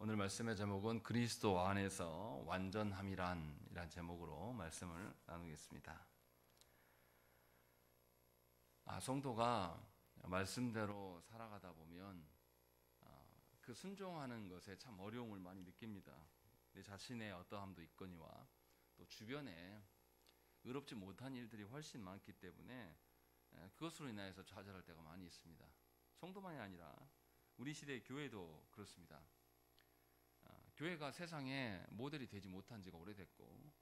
오늘 말씀의 제목은 그리스도 안에서 완전함이란 제목으로 말씀을 나누겠습니다. 성도가 말씀대로 살아가다 보면 그 순종하는 것에 참 어려움을 많이 느낍니다. 내 자신의 어떠함도 있거니와 또 주변에 의롭지 못한 일들이 훨씬 많기 때문에 그것으로 인하여서 좌절할 때가 많이 있습니다. 성도만이 아니라 우리 시대의 교회도 그렇습니다. 교회가 세상에 모델이 되지 못한 지가 오래됐고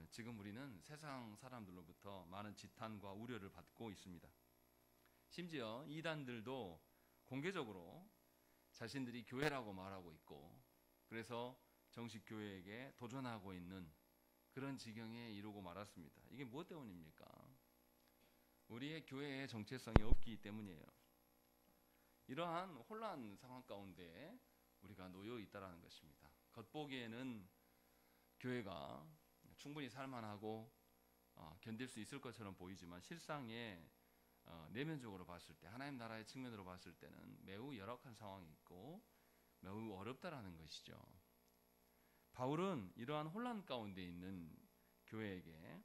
지금 우리는 세상 사람들로부터 많은 지탄과 우려를 받고 있습니다. 심지어 이단들도 공개적으로 자신들이 교회라고 말하고 있고 그래서 정식 교회에게 도전하고 있는 그런 지경에 이르고 말았습니다. 이게 무엇 때문입니까? 우리의 교회의 정체성이 없기 때문이에요. 이러한 혼란 상황 가운데 우리가 놓여 있다라는 것입니다. 겉보기에는 교회가 충분히 살만하고 견딜 수 있을 것처럼 보이지만 실상에 내면적으로 봤을 때 하나님 나라의 측면으로 봤을 때는 매우 열악한 상황이 있고 매우 어렵다라는 것이죠. 바울은 이러한 혼란 가운데 있는 교회에게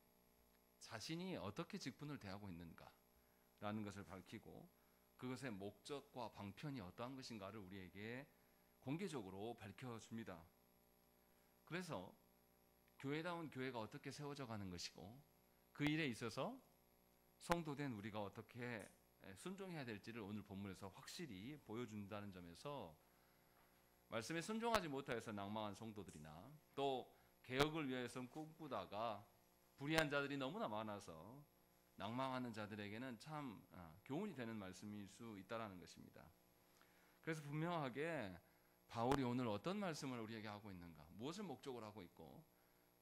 자신이 어떻게 직분을 대하고 있는가라는 것을 밝히고 그것의 목적과 방편이 어떠한 것인가를 우리에게 공개적으로 밝혀줍니다. 그래서 교회다운 교회가 어떻게 세워져 가는 것이고 그 일에 있어서 성도된 우리가 어떻게 순종해야 될지를 오늘 본문에서 확실히 보여준다는 점에서 말씀에 순종하지 못하여서 낭망한 성도들이나 또 개혁을 위해서 꿈꾸다가 불의한 자들이 너무나 많아서 낭망하는 자들에게는 참 교훈이 되는 말씀일 수 있다는 것입니다. 그래서 분명하게 바울이 오늘 어떤 말씀을 우리에게 하고 있는가, 무엇을 목적으로 하고 있고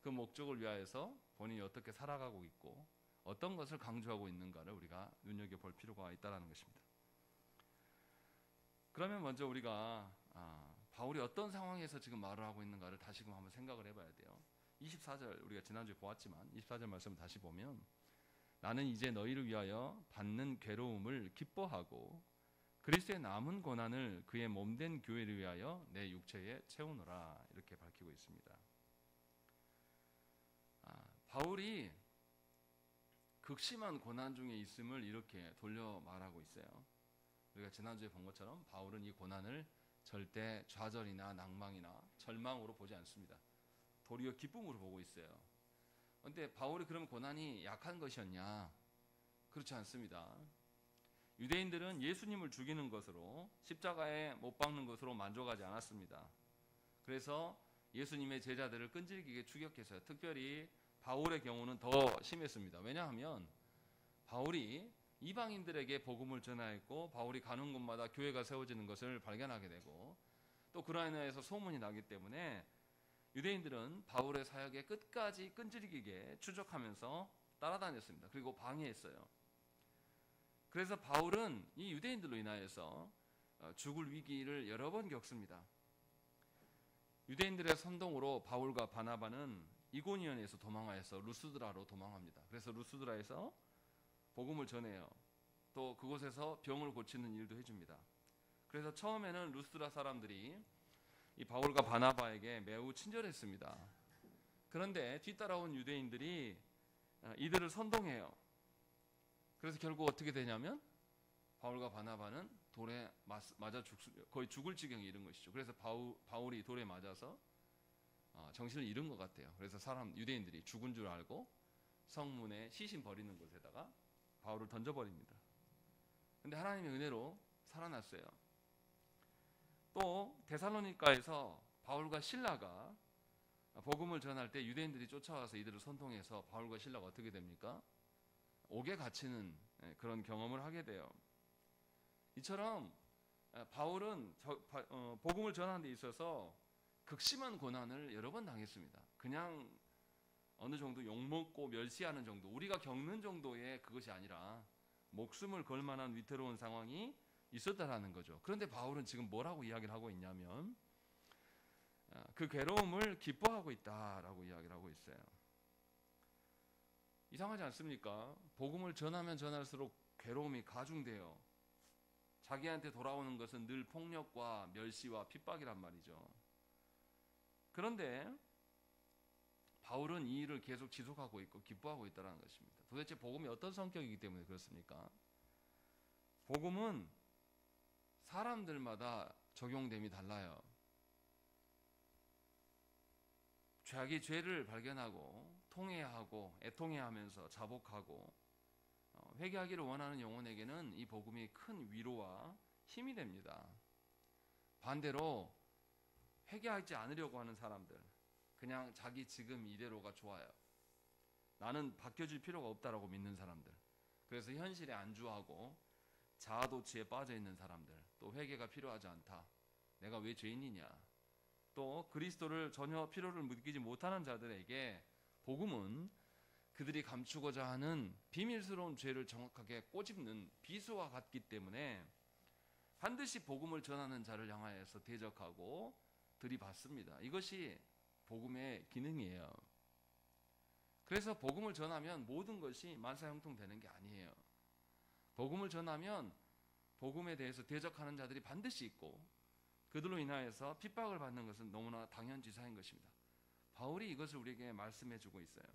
그 목적을 위하여서 본인이 어떻게 살아가고 있고 어떤 것을 강조하고 있는가를 우리가 눈여겨볼 필요가 있다는 것입니다. 그러면 먼저 우리가 바울이 어떤 상황에서 지금 말을 하고 있는가를 다시금 한번 생각을 해봐야 돼요. 24절 우리가 지난주에 보았지만 24절 말씀을 다시 보면 나는 이제 너희를 위하여 받는 괴로움을 기뻐하고 그리스도의 남은 고난을 그의 몸된 교회를 위하여 내 육체에 채우노라 이렇게 밝히고 있습니다. 바울이 극심한 고난 중에 있음을 이렇게 돌려 말하고 있어요. 우리가 지난주에 본 것처럼 바울은 이 고난을 절대 좌절이나 낭망이나 절망으로 보지 않습니다. 도리어 기쁨으로 보고 있어요. 그런데 바울이 그럼 고난이 약한 것이었냐? 그렇지 않습니다. 유대인들은 예수님을 죽이는 것으로 십자가에 못 박는 것으로 만족하지 않았습니다. 그래서 예수님의 제자들을 끈질기게 추격했어요. 특별히 바울의 경우는 더 심했습니다. 왜냐하면 바울이 이방인들에게 복음을 전하였고 바울이 가는 곳마다 교회가 세워지는 것을 발견하게 되고 또 그로 인해서 소문이 나기 때문에 유대인들은 바울의 사역에 끝까지 끈질기게 추적하면서 따라다녔습니다. 그리고 방해했어요. 그래서 바울은 이 유대인들로 인하여서 죽을 위기를 여러 번 겪습니다. 유대인들의 선동으로 바울과 바나바는 이고니온에서 도망하여서 루스드라로 도망합니다. 그래서 루스드라에서 복음을 전해요. 또 그곳에서 병을 고치는 일도 해줍니다. 그래서 처음에는 루스드라 사람들이 이 바울과 바나바에게 매우 친절했습니다. 그런데 뒤따라온 유대인들이 이들을 선동해요. 그래서 결국 어떻게 되냐면 바울과 바나바는 돌에 맞아 거의 죽을 지경에 이른 것이죠. 그래서 바울이 돌에 맞아서 정신을 잃은 것 같아요. 그래서 유대인들이 죽은 줄 알고 성문에 시신 버리는 곳에다가 바울을 던져버립니다. 그런데 하나님의 은혜로 살아났어요. 또 데살로니가에서 바울과 실라가 복음을 전할 때 유대인들이 쫓아와서 이들을 선동해서 바울과 실라가 어떻게 됩니까? 옥에 갇히는 그런 경험을 하게 돼요. 이처럼 바울은 복음을 전하는 데 있어서 극심한 고난을 여러 번 당했습니다. 그냥 어느 정도 욕먹고 멸시하는 정도, 우리가 겪는 정도의 그것이 아니라 목숨을 걸 만한 위태로운 상황이 있었다라는 거죠. 그런데 바울은 지금 뭐라고 이야기를 하고 있냐면 그 괴로움을 기뻐하고 있다라고 이야기를 하고 있어요. 이상하지 않습니까? 복음을 전하면 전할수록 괴로움이 가중돼요. 자기한테 돌아오는 것은 늘 폭력과 멸시와 핍박이란 말이죠. 그런데 바울은 이 일을 계속 지속하고 있고 기뻐하고 있다는 것입니다. 도대체 복음이 어떤 성격이기 때문에 그렇습니까? 복음은 사람들마다 적용됨이 달라요. 자기 죄를 발견하고 통회하고 애통해하면서 자복하고 회개하기를 원하는 영혼에게는 이 복음이 큰 위로와 힘이 됩니다. 반대로 회개하지 않으려고 하는 사람들, 그냥 자기 지금 이대로가 좋아요. 나는 바뀌어질 필요가 없다라고 믿는 사람들, 그래서 현실에 안주하고 자아도취에 빠져있는 사람들, 또 회개가 필요하지 않다, 내가 왜 죄인이냐, 또 그리스도를 전혀 필요를 느끼지 못하는 자들에게 복음은 그들이 감추고자 하는 비밀스러운 죄를 정확하게 꼬집는 비수와 같기 때문에 반드시 복음을 전하는 자를 향하여서 대적하고 들이받습니다. 이것이 복음의 기능이에요. 그래서 복음을 전하면 모든 것이 만사형통되는 게 아니에요. 복음을 전하면 복음에 대해서 대적하는 자들이 반드시 있고 그들로 인하여서 핍박을 받는 것은 너무나 당연지사인 것입니다. 바울이 이것을 우리에게 말씀해주고 있어요.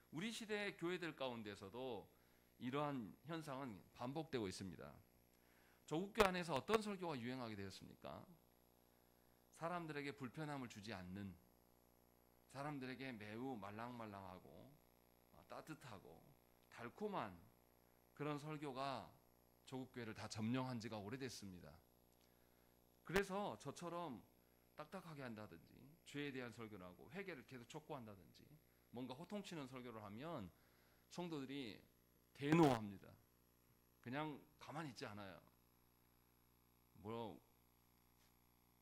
우리 시대의 교회들 가운데서도 이러한 현상은 반복되고 있습니다. 조국교 안에서 어떤 설교가 유행하게 되었습니까? 사람들에게 불편함을 주지 않는, 사람들에게 매우 말랑말랑하고 따뜻하고 달콤한 그런 설교가 조국교회를 다 점령한 지가 오래됐습니다. 그래서 저처럼 딱딱하게 한다든지 죄에 대한 설교를 하고 회개를 계속 촉구한다든지 뭔가 호통치는 설교를 하면 성도들이 대노합니다. 그냥 가만히 있지 않아요.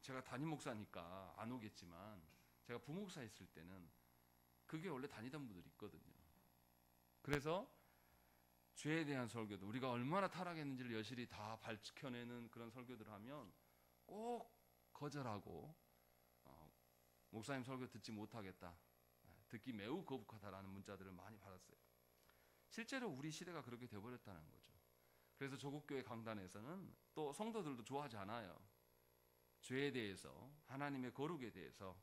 제가 담임 목사니까 안 오겠지만 제가 부목사 있을 때는 그게 원래 다니던 분들이 있거든요. 그래서 죄에 대한 설교도 우리가 얼마나 타락했는지를 여실히 다 밝혀내는 그런 설교들을 하면 꼭 거절하고 목사님 설교 듣지 못하겠다, 듣기 매우 거북하다라는 문자들을 많이 받았어요. 실제로 우리 시대가 그렇게 되어버렸다는 거죠. 그래서 조국교회 강단에서는 또 성도들도 좋아하지 않아요. 죄에 대해서, 하나님의 거룩에 대해서,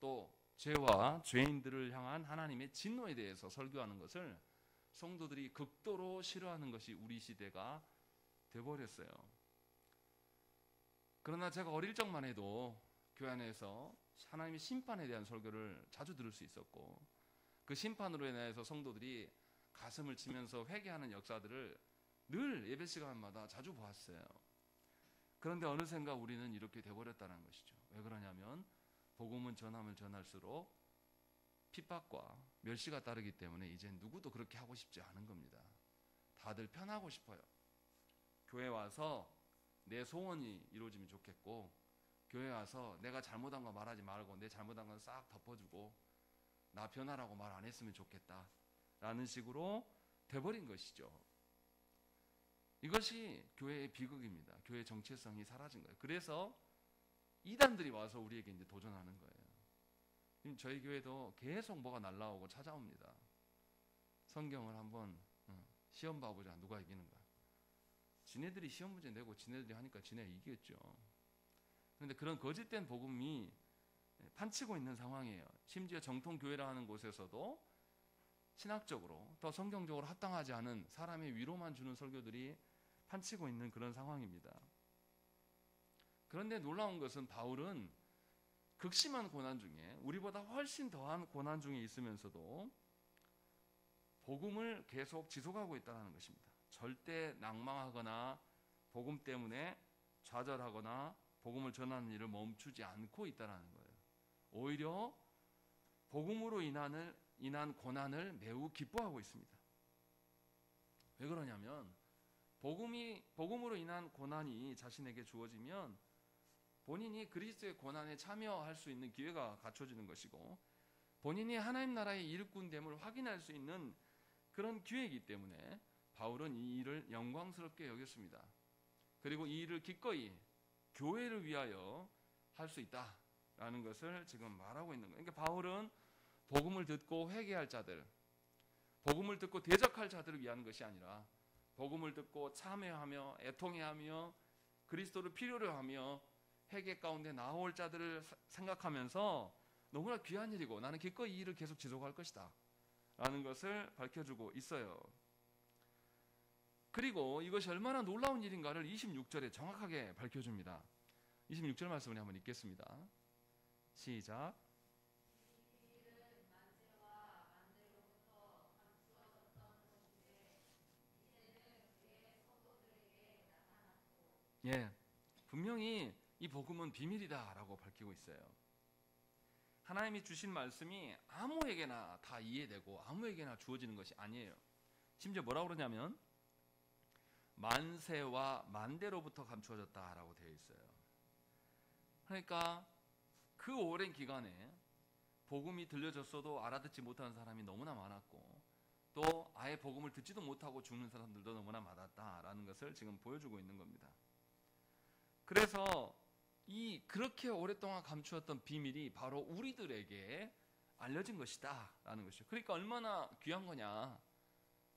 또 죄와 죄인들을 향한 하나님의 진노에 대해서 설교하는 것을 성도들이 극도로 싫어하는 것이 우리 시대가 되어버렸어요. 그러나 제가 어릴 적만 해도 교회 안에서 하나님의 심판에 대한 설교를 자주 들을 수 있었고 그 심판으로 인해서 성도들이 가슴을 치면서 회개하는 역사들을 늘 예배 시간마다 자주 보았어요. 그런데 어느샌가 우리는 이렇게 돼버렸다는 것이죠. 왜 그러냐면 복음은 전하면 전할수록 핍박과 멸시가 따르기 때문에 이제 누구도 그렇게 하고 싶지 않은 겁니다. 다들 편하고 싶어요. 교회 와서 내 소원이 이루어지면 좋겠고, 교회 와서 내가 잘못한 거 말하지 말고 내 잘못한 건 싹 덮어주고 나 변하라고 말 안 했으면 좋겠다 라는 식으로 돼버린 것이죠. 이것이 교회의 비극입니다. 교회의 정체성이 사라진 거예요. 그래서 이단들이 와서 우리에게 이제 도전하는 거예요. 지금 저희 교회도 계속 뭐가 날라오고 찾아옵니다. 성경을 한번 시험 봐보자, 누가 이기는가. 지네들이 시험 문제 내고 지네들이 하니까 지네가 이기겠죠. 그런데 그런 거짓된 복음이 판치고 있는 상황이에요. 심지어 정통교회라 하는 곳에서도 신학적으로 더 성경적으로 합당하지 않은 사람의 위로만 주는 설교들이 판치고 있는 그런 상황입니다. 그런데 놀라운 것은 바울은 극심한 고난 중에, 우리보다 훨씬 더한 고난 중에 있으면서도 복음을 계속 지속하고 있다는 것입니다. 절대 낭망하거나 복음 때문에 좌절하거나 복음을 전하는 일을 멈추지 않고 있다는 거예요. 오히려 복음으로 인한 고난을 매우 기뻐하고 있습니다. 왜 그러냐면 복음으로 인한 고난이 자신에게 주어지면 본인이 그리스도의 고난에 참여할 수 있는 기회가 갖춰지는 것이고, 본인이 하나님 나라의 일꾼됨을 확인할 수 있는 그런 기회이기 때문에 바울은 이 일을 영광스럽게 여겼습니다. 그리고 이 일을 기꺼이 교회를 위하여 할 수 있다라는 것을 지금 말하고 있는 거예요. 그러니까 바울은 복음을 듣고 회개할 자들, 복음을 듣고 대적할 자들을 위한 것이 아니라 복음을 듣고 참회하며 애통해하며 그리스도를 필요로 하며 회개 가운데 나올 자들을 생각하면서 너무나 귀한 일이고 나는 기꺼이 이 일을 계속 지속할 것이다 라는 것을 밝혀주고 있어요. 그리고 이것이 얼마나 놀라운 일인가를 26절에 정확하게 밝혀줍니다. 26절 말씀을 한번 읽겠습니다. 시작. 예, 분명히 이 복음은 비밀이다라고 밝히고 있어요. 하나님이 주신 말씀이 아무에게나 다 이해되고 아무에게나 주어지는 것이 아니에요. 심지어 뭐라고 그러냐면 만세와 만대로부터 감추어졌다라고 되어 있어요. 그러니까 그 오랜 기간에 복음이 들려졌어도 알아듣지 못하는 사람이 너무나 많았고 또 아예 복음을 듣지도 못하고 죽는 사람들도 너무나 많았다라는 것을 지금 보여주고 있는 겁니다. 그래서 이 그렇게 오랫동안 감추었던 비밀이 바로 우리들에게 알려진 것이다 라는 것이죠. 그러니까 얼마나 귀한 거냐,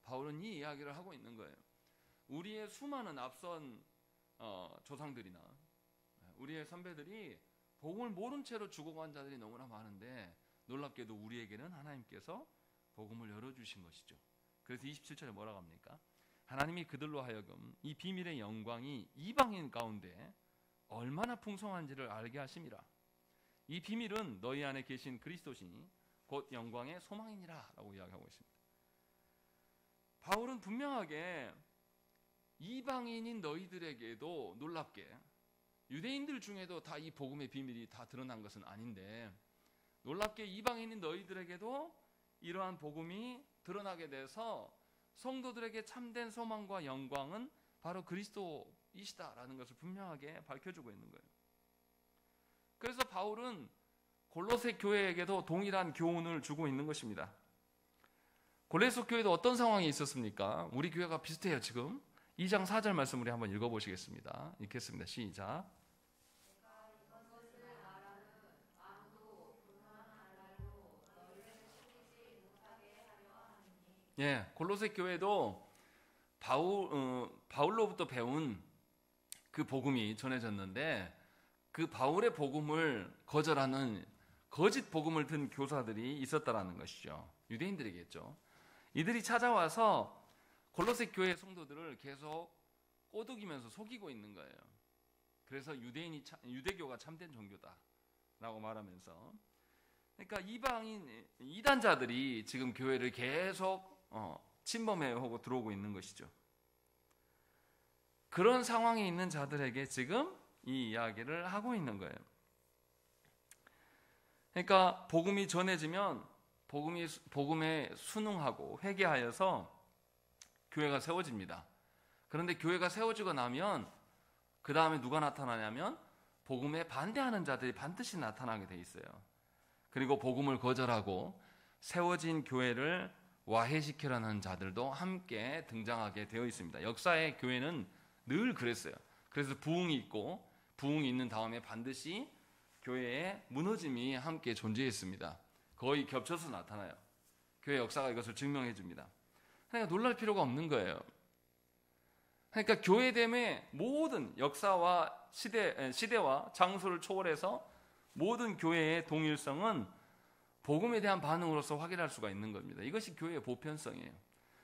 바울은 이 이야기를 하고 있는 거예요. 우리의 수많은 앞선 조상들이나 우리의 선배들이 복음을 모른 채로 죽어간 자들이 너무나 많은데 놀랍게도 우리에게는 하나님께서 복음을 열어주신 것이죠. 그래서 27절에 뭐라고 합니까? 하나님이 그들로 하여금 이 비밀의 영광이 이방인 가운데 얼마나 풍성한지를 알게 하심이라. 이 비밀은 너희 안에 계신 그리스도시니 곧 영광의 소망이니라 라고 이야기하고 있습니다. 바울은 분명하게 이방인인 너희들에게도 놀랍게 유대인들 중에도 다 이 복음의 비밀이 다 드러난 것은 아닌데 놀랍게 이방인인 너희들에게도 이러한 복음이 드러나게 돼서 성도들에게 참된 소망과 영광은 바로 그리스도이시다라는 것을 분명하게 밝혀주고 있는 거예요. 그래서 바울은 골로새 교회에게도 동일한 교훈을 주고 있는 것입니다. 골로새 교회도 어떤 상황이 있었습니까? 우리 교회가 비슷해요. 지금 2장 4절 말씀 우리 한번 읽어보시겠습니다. 읽겠습니다. 시작. 예, 골로새 교회도 바울로부터 배운 그 복음이 전해졌는데 그 바울의 복음을 거절하는 거짓 복음을 든 교사들이 있었다라는 것이죠. 유대인들이겠죠. 이들이 찾아와서 골로새 교회 성도들을 계속 꼬드기면서 속이고 있는 거예요. 그래서 유대교가 참된 종교다라고 말하면서, 그러니까 이방인 이단자들이 지금 교회를 계속 침범해오고 들어오고 있는 것이죠. 그런 상황에 있는 자들에게 지금 이 이야기를 하고 있는 거예요. 그러니까 복음이 전해지면 복음에 순응하고 회개하여서 교회가 세워집니다. 그런데 교회가 세워지고 나면 그 다음에 누가 나타나냐면 복음에 반대하는 자들이 반드시 나타나게 돼 있어요. 그리고 복음을 거절하고 세워진 교회를 와해시키려는 자들도 함께 등장하게 되어 있습니다. 역사의 교회는 늘 그랬어요. 그래서 부흥이 있고 부흥이 있는 다음에 반드시 교회에 무너짐이 함께 존재했습니다. 거의 겹쳐서 나타나요. 교회 역사가 이것을 증명해 줍니다. 그러니까 놀랄 필요가 없는 거예요. 그러니까 교회됨의 모든 역사와 시대와 장소를 초월해서 모든 교회의 동일성은 복음에 대한 반응으로서 확인할 수가 있는 겁니다. 이것이 교회의 보편성이에요.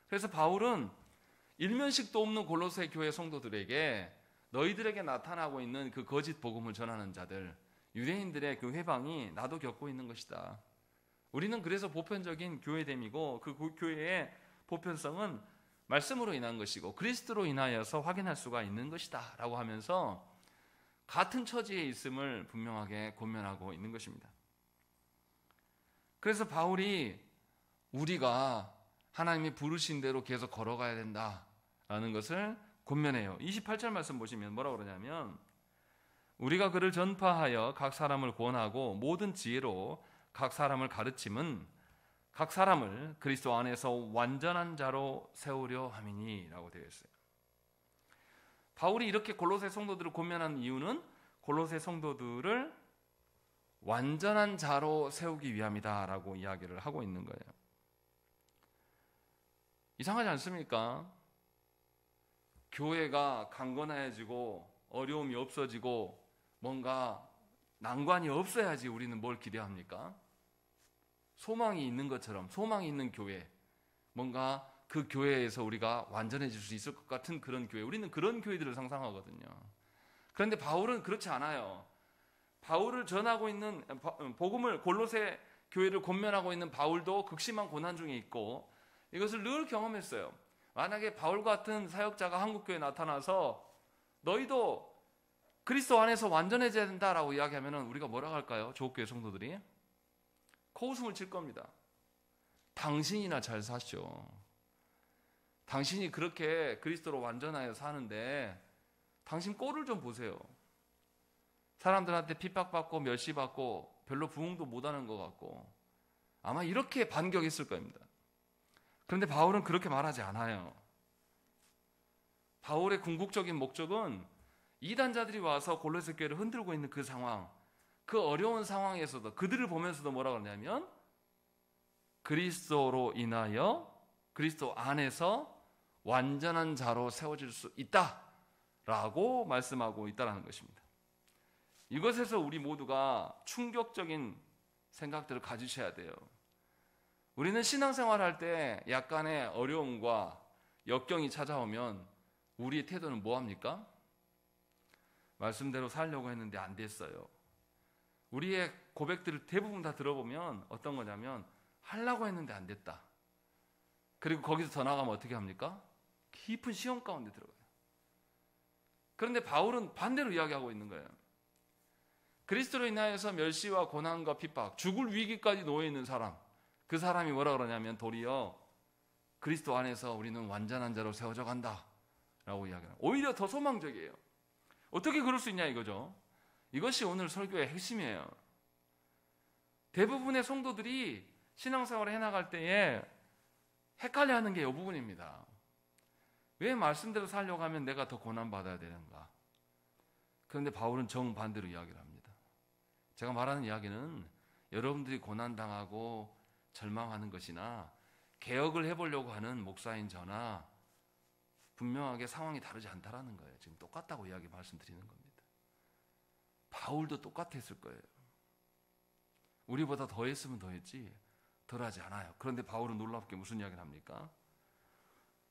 그래서 바울은 일면식도 없는 골로새 교회 성도들에게 너희들에게 나타나고 있는 그 거짓 복음을 전하는 자들, 유대인들의 그 회방이 나도 겪고 있는 것이다. 우리는 그래서 보편적인 교회됨이고 그 교회의 보편성은 말씀으로 인한 것이고 그리스도로 인하여서 확인할 수가 있는 것이다 라고 하면서 같은 처지에 있음을 분명하게 권면하고 있는 것입니다. 그래서 바울이 우리가 하나님이 부르신 대로 계속 걸어가야 된다라는 것을 권면해요. 28절 말씀 보시면 뭐라고 그러냐면 우리가 그를 전파하여 각 사람을 구원하고 모든 지혜로 각 사람을 가르침은 각 사람을 그리스도 안에서 완전한 자로 세우려 함이니 라고 되어 있어요. 바울이 이렇게 골로새 성도들을 권면한 이유는 골로새 성도들을 완전한 자로 세우기 위함이다 라고 이야기를 하고 있는 거예요. 이상하지 않습니까? 교회가 강건해지고 어려움이 없어지고 뭔가 난관이 없어야지 우리는 뭘 기대합니까? 소망이 있는 것처럼, 소망이 있는 교회, 뭔가 그 교회에서 우리가 완전해질 수 있을 것 같은 그런 교회, 우리는 그런 교회들을 상상하거든요. 그런데 바울은 그렇지 않아요. 바울을 전하고 있는, 복음을, 골로새 교회를 권면하고 있는 바울도 극심한 고난 중에 있고 이것을 늘 경험했어요. 만약에 바울 같은 사역자가 한국교회에 나타나서 너희도 그리스도 안에서 완전해져야 된다라고 이야기하면 우리가 뭐라고 할까요? 조국교회 성도들이 코웃음을 칠 겁니다. 당신이나 잘 사시오. 당신이 그렇게 그리스도로 완전하여 사는데 당신 꼴을 좀 보세요. 사람들한테 핍박받고 멸시받고 별로 부응도 못하는 것 같고 아마 이렇게 반격했을 겁니다. 그런데 바울은 그렇게 말하지 않아요. 바울의 궁극적인 목적은 이단자들이 와서 골로새 교회를 흔들고 있는 그 상황, 그 어려운 상황에서도 그들을 보면서도 뭐라고 하냐면 그리스도로 인하여 그리스도 안에서 완전한 자로 세워질 수 있다라고 말씀하고 있다는 것입니다. 이것에서 우리 모두가 충격적인 생각들을 가지셔야 돼요. 우리는 신앙생활할 때 약간의 어려움과 역경이 찾아오면 우리의 태도는 뭐합니까? 말씀대로 살려고 했는데 안 됐어요. 우리의 고백들을 대부분 다 들어보면 어떤 거냐면 하려고 했는데 안 됐다. 그리고 거기서 더 나가면 어떻게 합니까? 깊은 시험 가운데 들어가요. 그런데 바울은 반대로 이야기하고 있는 거예요. 그리스도로 인하여서 멸시와 고난과 핍박, 죽을 위기까지 놓여 있는 사람, 그 사람이 뭐라 그러냐면 도리어 그리스도 안에서 우리는 완전한 자로 세워져 간다 라고 이야기해요. 오히려 더 소망적이에요. 어떻게 그럴 수 있냐 이거죠. 이것이 오늘 설교의 핵심이에요. 대부분의 성도들이 신앙생활을 해나갈 때에 헷갈려하는 게 이 부분입니다. 왜 말씀대로 살려고 하면 내가 더 고난받아야 되는가? 그런데 바울은 정반대로 이야기를 합니다. 제가 말하는 이야기는 여러분들이 고난당하고 절망하는 것이나 개혁을 해보려고 하는 목사인 저나 분명하게 상황이 다르지 않다라는 거예요. 지금 똑같다고 이야기 말씀드리는 겁니다. 바울도 똑같았을 거예요. 우리보다 더 했으면 더 했지 덜하지 않아요. 그런데 바울은 놀랍게 무슨 이야기를 합니까?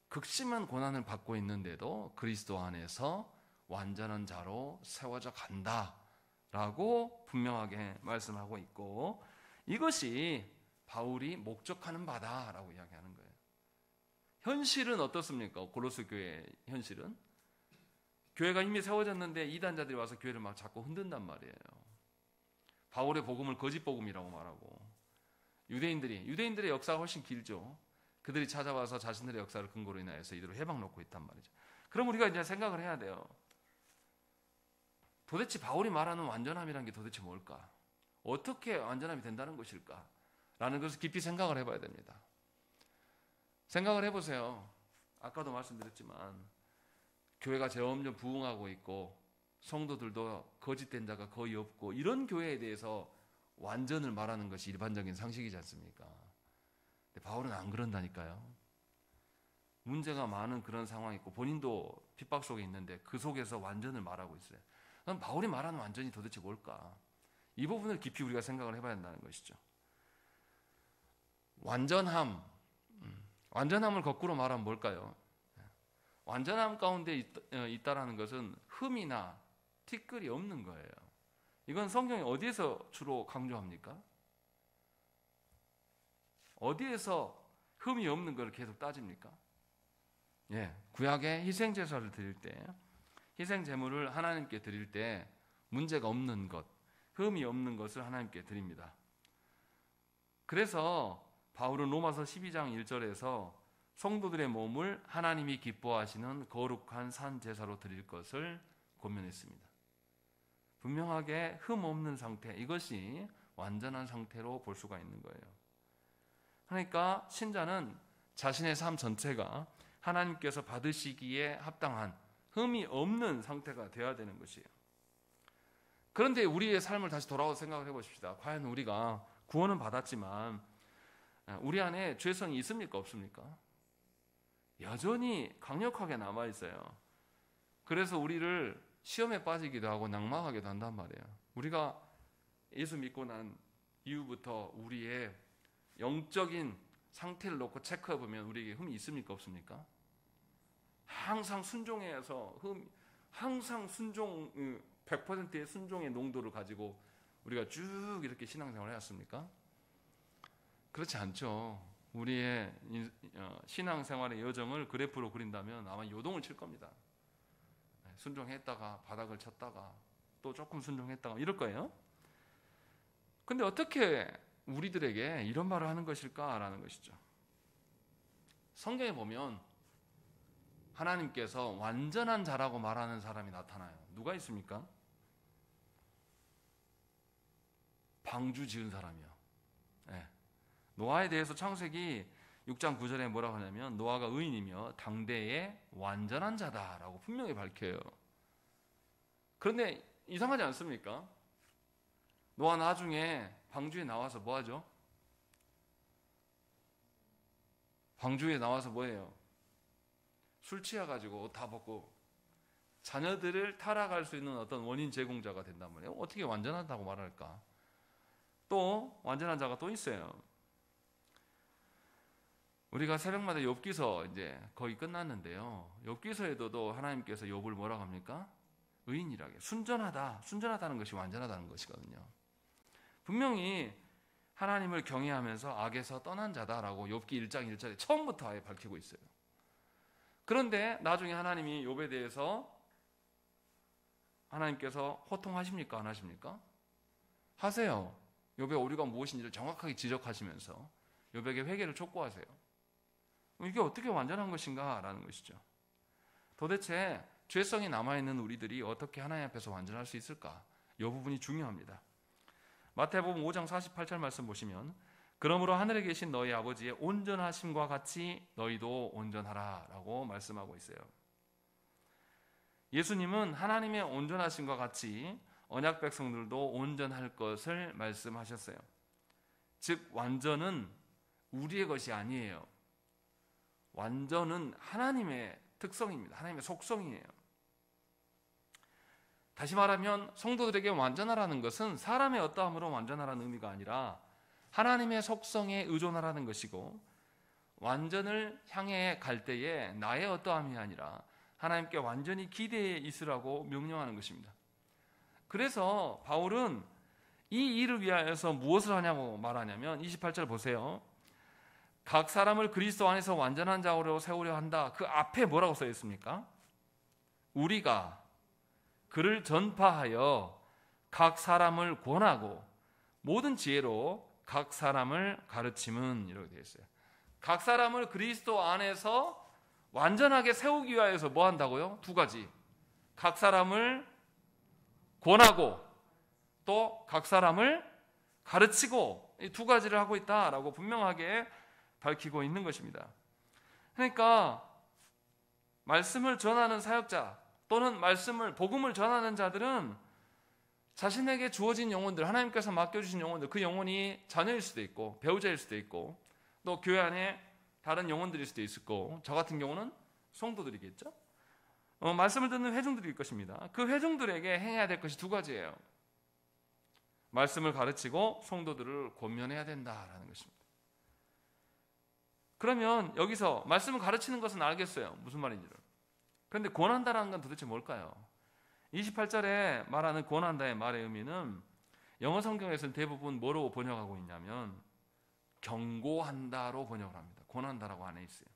극심한 고난을 받고 있는데도 그리스도 안에서 완전한 자로 세워져 간다라고 분명하게 말씀하고 있고 이것이 바울이 목적하는 바다라고 이야기하는 거예요. 현실은 어떻습니까? 골로새 교회의 현실은 교회가 이미 세워졌는데 이단자들이 와서 교회를 막 자꾸 흔든단 말이에요. 바울의 복음을 거짓 복음이라고 말하고 유대인들의 역사가 훨씬 길죠. 그들이 찾아와서 자신들의 역사를 근거로 인하여서 이들을 해방 놓고 있단 말이죠. 그럼 우리가 이제 생각을 해야 돼요. 도대체 바울이 말하는 완전함이란 게 도대체 뭘까? 어떻게 완전함이 된다는 것일까? 라는 것을 깊이 생각을 해봐야 됩니다. 생각을 해보세요. 아까도 말씀드렸지만 교회가 점점 부흥하고 있고 성도들도 거짓된 자가 거의 없고 이런 교회에 대해서 완전을 말하는 것이 일반적인 상식이지 않습니까? 근데 바울은 안 그런다니까요. 문제가 많은 그런 상황이 있고 본인도 핍박 속에 있는데 그 속에서 완전을 말하고 있어요. 그럼 바울이 말하는 완전이 도대체 뭘까? 이 부분을 깊이 우리가 생각을 해봐야 한다는 것이죠. 완전함을 거꾸로 말하면 뭘까요? 완전함 가운데 있다라는 것은 흠이나 티끌이 없는 거예요. 이건 성경이 어디에서 주로 강조합니까? 어디에서 흠이 없는 걸 계속 따집니까? 구약의 희생 제사를 드릴 때, 희생 제물을 하나님께 드릴 때 문제가 없는 것, 흠이 없는 것을 하나님께 드립니다. 그래서 바울은 로마서 12장 1절에서 성도들의 몸을 하나님이 기뻐하시는 거룩한 산 제사로 드릴 것을 권면했습니다. 분명하게 흠 없는 상태, 이것이 완전한 상태로 볼 수가 있는 거예요. 그러니까 신자는 자신의 삶 전체가 하나님께서 받으시기에 합당한 흠이 없는 상태가 되어야 되는 것이에요. 그런데 우리의 삶을 다시 돌아와서 생각을 해보십시다. 과연 우리가 구원은 받았지만 우리 안에 죄성이 있습니까? 없습니까? 여전히 강력하게 남아있어요. 그래서 우리를 시험에 빠지기도 하고 낙망하기도 한단 말이에요. 우리가 예수 믿고 난 이후부터 우리의 영적인 상태를 놓고 체크해 보면 우리에게 흠이 있습니까, 없습니까? 항상 순종해서 항상 순종 100%의 순종의 농도를 가지고 우리가 쭉 이렇게 신앙생활을 해왔습니까? 그렇지 않죠. 우리의 신앙생활의 여정을 그래프로 그린다면 아마 요동을 칠 겁니다. 순종했다가 바닥을 쳤다가 또 조금 순종했다가 이럴 거예요. 근데 어떻게 우리들에게 이런 말을 하는 것일까라는 것이죠. 성경에 보면 하나님께서 완전한 자라고 말하는 사람이 나타나요. 누가 있습니까? 방주 지은 사람이요. 네. 노아에 대해서 창세기 6장 9절에 뭐라고 하냐면 노아가 의인이며 당대의 완전한 자다라고 분명히 밝혀요. 그런데 이상하지 않습니까? 노아 나중에 방주에 나와서 뭐 하죠? 방주에 나와서 뭐예요? 술 취해가지고 옷 다 벗고 자녀들을 타락할 수 있는 어떤 원인 제공자가 된단 말이에요. 어떻게 완전하다고 말할까? 또 완전한 자가 또 있어요. 우리가 새벽마다 욥기서 이제 거의 끝났는데요. 욥기서에도 하나님께서 욥을 뭐라고 합니까? 의인이라게 순전하다는 것이 완전하다는 것이거든요. 분명히 하나님을 경외하면서 악에서 떠난 자다라고 욥기 1장 1절에 처음부터 아예 밝히고 있어요. 그런데 나중에 하나님이 욥에 대해서 하나님께서 호통하십니까? 안 하십니까? 하세요. 욥의 오류가 무엇인지를 정확하게 지적하시면서 욥에게 회개를 촉구하세요. 이게 어떻게 완전한 것인가? 라는 것이죠. 도대체 죄성이 남아있는 우리들이 어떻게 하나님 앞에서 완전할 수 있을까? 이 부분이 중요합니다. 마태복음 5장 48절 말씀 보시면 그러므로 하늘에 계신 너희 아버지의 온전하심과 같이 너희도 온전하라 라고 말씀하고 있어요. 예수님은 하나님의 온전하심과 같이 언약 백성들도 온전할 것을 말씀하셨어요. 즉 완전은 우리의 것이 아니에요. 완전은 하나님의 특성입니다. 하나님의 속성이에요. 다시 말하면 성도들에게 완전하라는 것은 사람의 어떠함으로 완전하라는 의미가 아니라 하나님의 속성에 의존하라는 것이고, 완전을 향해 갈 때에 나의 어떠함이 아니라 하나님께 완전히 기대해 있으라고 명령하는 것입니다. 그래서 바울은 이 일을 위하여서 무엇을 하냐고 말하냐면 28절 보세요. 각 사람을 그리스도 안에서 완전한 자로 세우려 한다. 그 앞에 뭐라고 써 있습니까? 우리가 그를 전파하여 각 사람을 권하고 모든 지혜로 각 사람을 가르침은 이렇게 되어 있어요. 각 사람을 그리스도 안에서 완전하게 세우기 위하여서 뭐 한다고요? 두 가지. 각 사람을 권하고 또 각 사람을 가르치고, 이 두 가지를 하고 있다라고 분명하게 밝히고 있는 것입니다. 그러니까 말씀을 전하는 사역자 또는 복음을 전하는 자들은 자신에게 주어진 영혼들, 하나님께서 맡겨주신 영혼들, 그 영혼이 자녀일 수도 있고 배우자일 수도 있고 또 교회 안에 다른 영혼들일 수도 있고, 저 같은 경우는 성도들이겠죠. 말씀을 듣는 회중들일 것입니다. 그 회중들에게 행해야 될 것이 두 가지예요. 말씀을 가르치고 성도들을 권면해야 된다라는 것입니다. 그러면 여기서 말씀을 가르치는 것은 알겠어요. 무슨 말인지를. 그런데 권한다라는 건 도대체 뭘까요? 28절에 말하는 권한다의 말의 의미는 영어 성경에서는 대부분 뭐로 번역하고 있냐면 경고한다로 번역을 합니다. 권한다라고 안에 있어요.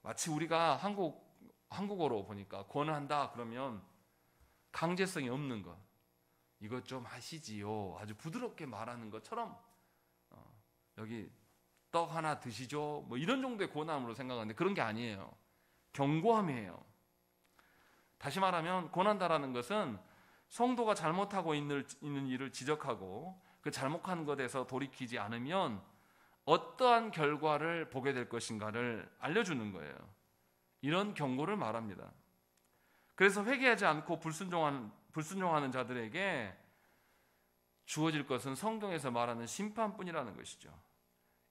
마치 우리가 한국어로 보니까 권한다 그러면 강제성이 없는 것, 이것 좀 하시지요, 아주 부드럽게 말하는 것처럼 여기 떡 하나 드시죠, 뭐 이런 정도의 권함으로 생각하는데 그런 게 아니에요. 경고함이에요. 다시 말하면 권한다라는 것은 성도가 잘못하고 있는 일을 지적하고 그 잘못한 것에서 돌이키지 않으면 어떠한 결과를 보게 될 것인가를 알려주는 거예요. 이런 경고를 말합니다. 그래서 회개하지 않고 불순종하는 자들에게 주어질 것은 성경에서 말하는 심판뿐이라는 것이죠.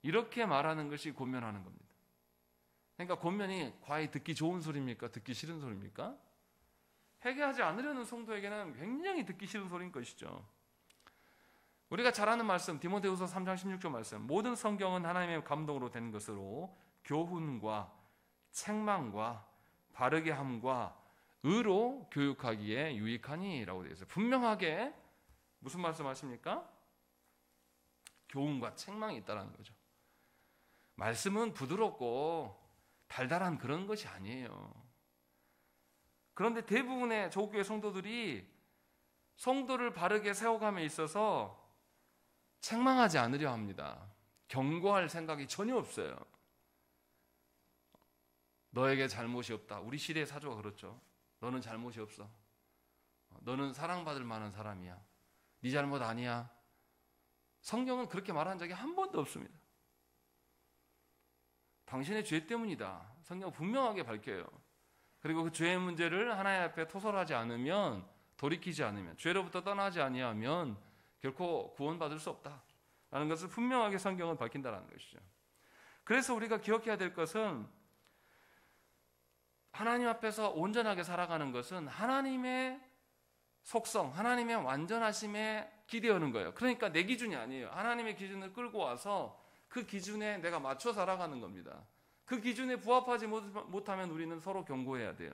이렇게 말하는 것이 권면하는 겁니다. 그러니까 권면이 과연 듣기 좋은 소리입니까? 듣기 싫은 소리입니까? 회개하지 않으려는 성도에게는 굉장히 듣기 싫은 소리인 것이죠. 우리가 잘 아는 말씀, 디모데후서 3장 16절 말씀, 모든 성경은 하나님의 감동으로 된 것으로 교훈과 책망과 바르게 함과 의로 교육하기에 유익하니 라고 되어 있어요. 분명하게 무슨 말씀하십니까? 교훈과 책망이 있다는 거죠. 말씀은 부드럽고 달달한 그런 것이 아니에요. 그런데 대부분의 조국교회 성도들이 성도를 바르게 세워감에 있어서 책망하지 않으려 합니다. 경고할 생각이 전혀 없어요. 너에게 잘못이 없다. 우리 시대의 사조가 그렇죠. 너는 잘못이 없어. 너는 사랑받을 만한 사람이야. 네 잘못 아니야. 성경은 그렇게 말한 적이 한 번도 없습니다. 당신의 죄 때문이다. 성경은 분명하게 밝혀요. 그리고 그 죄의 문제를 하나님 앞에 토설하지 않으면, 돌이키지 않으면, 죄로부터 떠나지 아니하면 결코 구원받을 수 없다라는 것을 분명하게 성경은 밝힌다는 것이죠. 그래서 우리가 기억해야 될 것은 하나님 앞에서 온전하게 살아가는 것은 하나님의 속성, 하나님의 완전하심에 기대하는 거예요. 그러니까 내 기준이 아니에요. 하나님의 기준을 끌고 와서 그 기준에 내가 맞춰 살아가는 겁니다. 그 기준에 부합하지 못하면 우리는 서로 경고해야 돼요.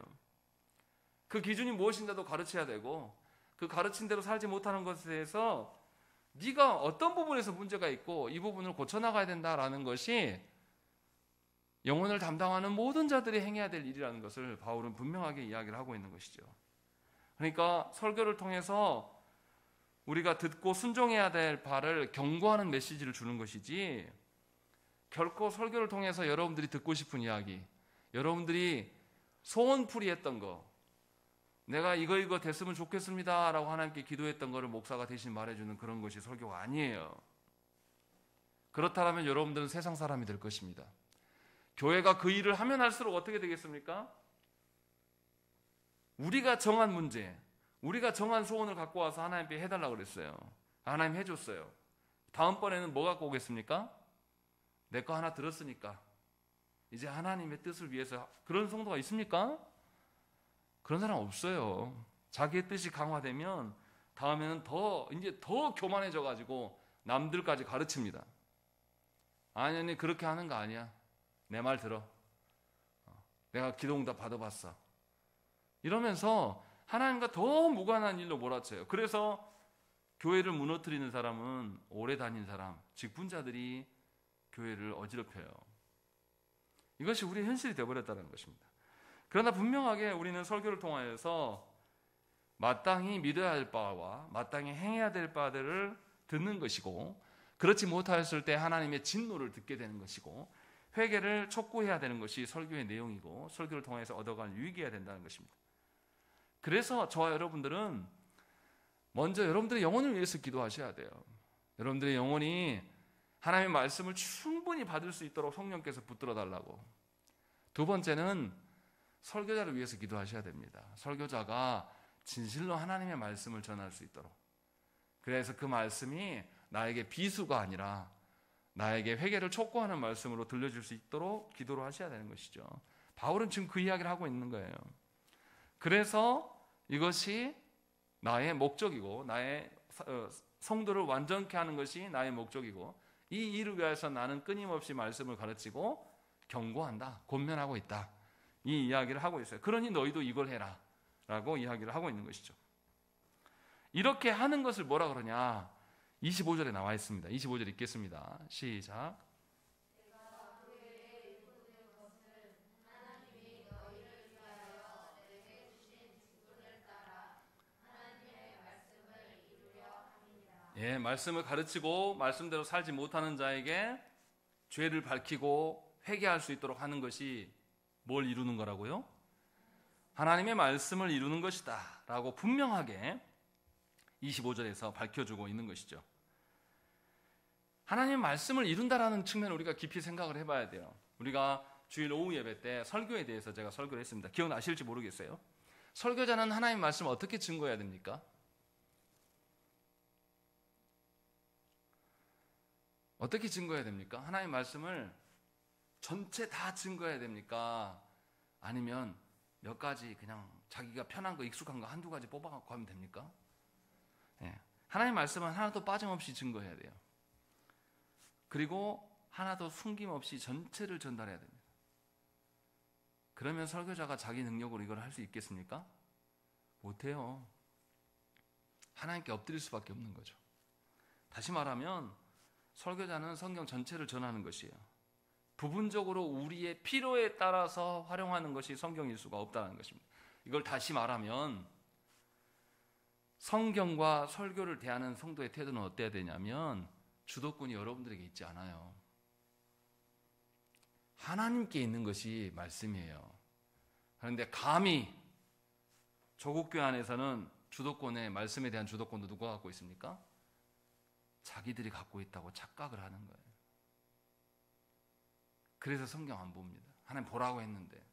그 기준이 무엇인가도 가르쳐야 되고, 그 가르친 대로 살지 못하는 것에 대해서 네가 어떤 부분에서 문제가 있고 이 부분을 고쳐나가야 된다라는 것이 영혼을 담당하는 모든 자들이 행해야 될 일이라는 것을 바울은 분명하게 이야기를 하고 있는 것이죠. 그러니까 설교를 통해서 우리가 듣고 순종해야 될 바를 경고하는 메시지를 주는 것이지, 결코 설교를 통해서 여러분들이 듣고 싶은 이야기, 여러분들이 소원풀이했던 거, 내가 이거 됐으면 좋겠습니다 라고 하나님께 기도했던 거를 목사가 대신 말해주는 그런 것이 설교가 아니에요. 그렇다면 여러분들은 세상 사람이 될 것입니다. 교회가 그 일을 하면 할수록 어떻게 되겠습니까? 우리가 정한 문제, 우리가 정한 소원을 갖고 와서 하나님께 해달라고 그랬어요. 하나님 해줬어요. 다음번에는 뭐 갖고 오겠습니까? 내 거 하나 들었으니까 이제 하나님의 뜻을 위해서. 그런 성도가 있습니까? 그런 사람 없어요. 자기의 뜻이 강화되면 다음에는 이제 더 교만해져 가지고 남들까지 가르칩니다. 아니 그렇게 하는 거 아니야. 내 말 들어. 내가 기도응답 받아봤어. 이러면서 하나님과 더 무관한 일로 몰아쳐요. 그래서 교회를 무너뜨리는 사람은 오래 다닌 사람, 직분자들이 교회를 어지럽혀요. 이것이 우리의 현실이 되어버렸다는 것입니다. 그러나 분명하게 우리는 설교를 통하여서 마땅히 믿어야 할 바와 마땅히 행해야 될 바들을 듣는 것이고, 그렇지 못하였을 때 하나님의 진노를 듣게 되는 것이고, 회개를 촉구해야 되는 것이 설교의 내용이고, 설교를 통해서 얻어갈 유익이어야 된다는 것입니다. 그래서 저와 여러분들은 먼저 여러분들의 영혼을 위해서 기도하셔야 돼요. 여러분들의 영혼이 하나님의 말씀을 충분히 받을 수 있도록 성령께서 붙들어 달라고. 두 번째는 설교자를 위해서 기도하셔야 됩니다. 설교자가 진실로 하나님의 말씀을 전할 수 있도록. 그래서 그 말씀이 나에게 비수가 아니라 나에게 회개를 촉구하는 말씀으로 들려줄 수 있도록 기도를 하셔야 되는 것이죠. 바울은 지금 그 이야기를 하고 있는 거예요. 그래서 이것이 나의 목적이고, 나의 성도를 완전케 하는 것이 나의 목적이고, 이 일을 위해서 나는 끊임없이 말씀을 가르치고 경고한다, 권면하고 있다, 이 이야기를 하고 있어요. 그러니 너희도 이걸 해라 라고 이야기를 하고 있는 것이죠. 이렇게 하는 것을 뭐라 그러냐, 25절에 나와 있습니다. 25절 읽겠습니다. 시작. 예, 말씀을 가르치고 말씀대로 살지 못하는 자에게 죄를 밝히고 회개할 수 있도록 하는 것이 뭘 이루는 거라고요? 하나님의 말씀을 이루는 것이다 라고 분명하게 25절에서 밝혀주고 있는 것이죠. 하나님의 말씀을 이룬다라는 측면을 우리가 깊이 생각을 해봐야 돼요. 우리가 주일 오후 예배 때 설교에 대해서 제가 설교를 했습니다. 기억나실지 모르겠어요. 설교자는 하나님의 말씀을 어떻게 증거해야 됩니까? 어떻게 증거해야 됩니까? 하나님의 말씀을 전체 다 증거해야 됩니까? 아니면 몇 가지 그냥 자기가 편한 거, 익숙한 거 한두 가지 뽑아갖고 하면 됩니까? 예. 하나님 말씀은 하나도 빠짐없이 증거해야 돼요. 그리고 하나도 숨김없이 전체를 전달해야 됩니다. 그러면 설교자가 자기 능력으로 이걸 할 수 있겠습니까? 못해요. 하나님께 엎드릴 수밖에 없는 거죠. 다시 말하면 설교자는 성경 전체를 전하는 것이에요. 부분적으로 우리의 필요에 따라서 활용하는 것이 성경일 수가 없다는 것입니다. 이걸 다시 말하면 성경과 설교를 대하는 성도의 태도는 어때야 되냐면 주도권이 여러분들에게 있지 않아요. 하나님께 있는 것이 말씀이에요. 그런데 감히 조국교회 안에서는 주도권에 말씀에 대한 주도권도 누가 갖고 있습니까? 자기들이 갖고 있다고 착각을 하는 거예요. 그래서 성경 안 봅니다. 하나님 보라고 했는데.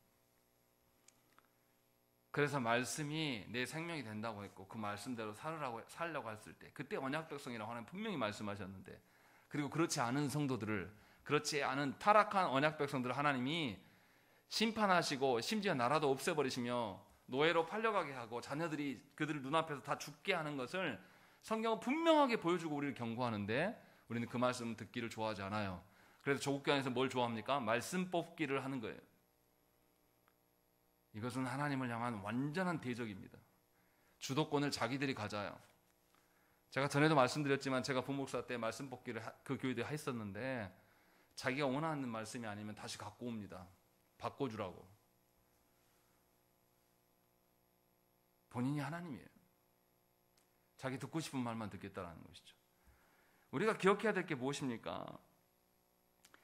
그래서 말씀이 내 생명이 된다고 했고 그 말씀대로 살려고 했을 때 그때 언약 백성이라고 하나님 분명히 말씀하셨는데, 그리고 그렇지 않은 성도들을, 그렇지 않은 타락한 언약 백성들을 하나님이 심판하시고 심지어 나라도 없애버리시며 노예로 팔려가게 하고 자녀들이 그들 눈앞에서 다 죽게 하는 것을 성경은 분명하게 보여주고 우리를 경고하는데 우리는 그 말씀 듣기를 좋아하지 않아요. 그래서 조국교회 안에서 뭘 좋아합니까? 말씀 뽑기를 하는 거예요. 이것은 하나님을 향한 완전한 대적입니다. 주도권을 자기들이 가져요. 제가 전에도 말씀드렸지만 제가 부목사 때 말씀 뽑기를 그 교회들이 했었는데 자기가 원하는 말씀이 아니면 다시 갖고 옵니다. 바꿔주라고. 본인이 하나님이에요. 자기 듣고 싶은 말만 듣겠다라는 것이죠. 우리가 기억해야 될 게 무엇입니까?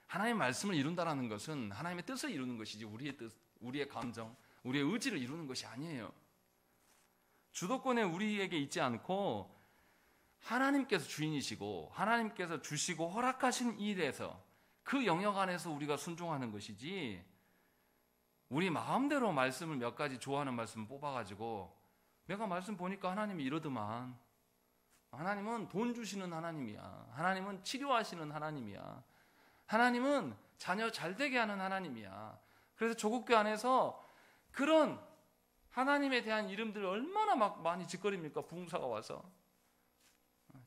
하나님의 말씀을 이룬다라는 것은 하나님의 뜻을 이루는 것이지 우리의 뜻, 우리의 감정, 우리의 의지를 이루는 것이 아니에요. 주도권에 우리에게 있지 않고 하나님께서 주인이시고 하나님께서 주시고 허락하신 일에서 그 영역 안에서 우리가 순종하는 것이지, 우리 마음대로 말씀을 몇 가지 좋아하는 말씀을 뽑아가지고 내가 말씀 보니까 하나님이 이러더만, 하나님은 돈 주시는 하나님이야, 하나님은 치료하시는 하나님이야, 하나님은 자녀 잘 되게 하는 하나님이야. 그래서 조국교회 안에서 그런 하나님에 대한 이름들 얼마나 막 많이 짓거립니까? 부흥사가 와서